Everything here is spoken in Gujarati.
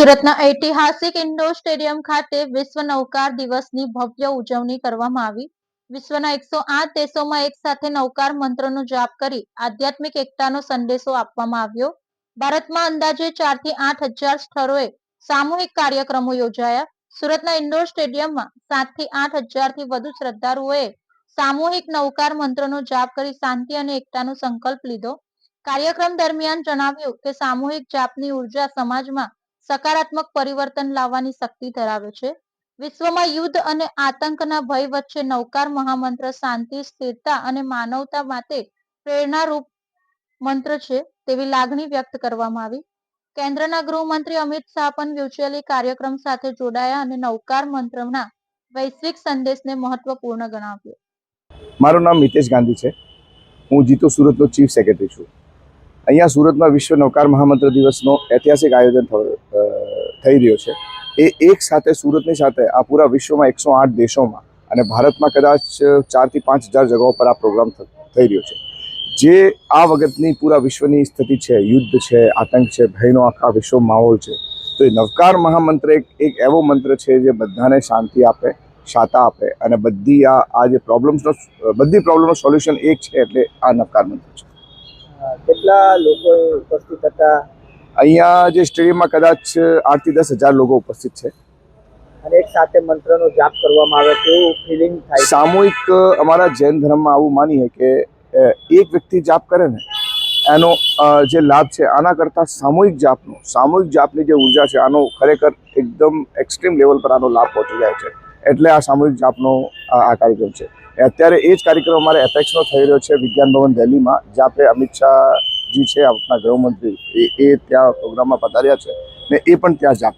સુરતના ઐતિહાસિક ઇન્ડોર સ્ટેડિયમ ખાતે વિશ્વ નૌકાર દિવસની ભવ્ય ઉજવણી કરવામાં આવી। વિશ્વના 108 દેશોમાં એક સાથે નૌકાર મંત્રનો જાપ કરી આધ્યાત્મિક એકતાનો સંદેશો આપવામાં આવ્યો। ભારતમાં અંદાજે 4 થી 8 હજાર સ્થળોએ સામૂહિક કાર્યક્રમો યોજાયા। સુરતના ઇન્ડોર સ્ટેડિયમમાં 7 થી 8 હજારથી વધુ શ્રદ્ધાળુઓએ સામૂહિક નૌકાર મંત્રનો જાપ કરી શાંતિ અને એકતાનો સંકલ્પ લીધો। કાર્યક્રમ દરમિયાન જણાવ્યું કે સામૂહિક જાપની ઉર્જા સમાજમાં સકારાત્મક પરિવર્તન લાવવાની શક્તિ ધરાવે છે। વિશ્વમાં યુદ્ધ અને આતંકના ભય વચ્ચે નૌકાર મહામંત્ર શાંતિ, સ્થિરતા અને માનવતા માટે પ્રેરણારૂપ મંત્ર છે તેવી લાગણી વ્યક્ત કરવામાં આવી। કેન્દ્રના ગૃહમંત્રી અમિત શાહ પણ વર્ચ્યુઅલી કાર્યક્રમ સાથે જોડાયા અને નૌકાર મંત્રના વૈશ્વિક સંદેશને મહત્વપૂર્ણ ગણાવ્યો। મારું નામ મિતેશ ગાંધી છે। હું જીતુ સુરતનો ચીફ સેક્રેટરી છું। અહીંયા સુરતમાં વિશ્વ નૌકાર મહામંત્ર દિવસનો ઐતિહાસિક આયોજન થઈ રહ્યો છે। એ એક સાથે સુરતની સાથે આ પૂરા વિશ્વમાં 108 દેશોમાં અને ભારતમાં કદાચ 4 થી 5 હજાર જગ્યાઓ પર આ પ્રોગ્રામ થઈ રહ્યો છે। જે આ વખતની પૂરા વિશ્વની સ્થિતિ છે, યુદ્ધ છે, આતંક છે, ભયનો આખા વિશ્વ માહોલ છે, તો એ નવકાર મહામંત્ર એક એવો મંત્ર છે જે બધાને શાંતિ આપે, શાતા આપે અને બધી જે પ્રોબ્લેમનો સોલ્યુશન એક છે, એટલે આ નવકાર મંત્ર છે। કેટલા લોકો ઉપસ્થિત હતા? અહીંયા જે સ્ટેડિયમમાં કદાચ 8 થી 10 હજાર લોકો ઉપસ્થિત છે અને એક સાથે મંત્રનો જાપ કરવામાં આવે કેવું ફિલિંગ થાય? સામૂહિક અમારા જૈન ધર્મમાં આવું માનીએ કે એક વ્યક્તિ જાપ કરે ને એનો જે લાભ છે આના કરતાં સામૂહિક જાપની જે ઉર્જા છે આનો ખરેખર એકદમ એક્સ્ટ્રીમ લેવલ પર આનો લાભ પહોંચી જાય છે। એટલે આ સામૂહિક જાપનો આ કાર્યક્રમ છે। અત્યારે એ જ કાર્યક્રમ અમારે એપેક્સનો થઈ રહ્યો છે વિજ્ઞાન ભવન દિલ્હીમાં, જ્યાં આપણે અમિત શાહજી છે આપણા ગૃહમંત્રી, એ ત્યાં પ્રોગ્રામમાં પધાર્યા છે ને એ પણ ત્યાં જાપ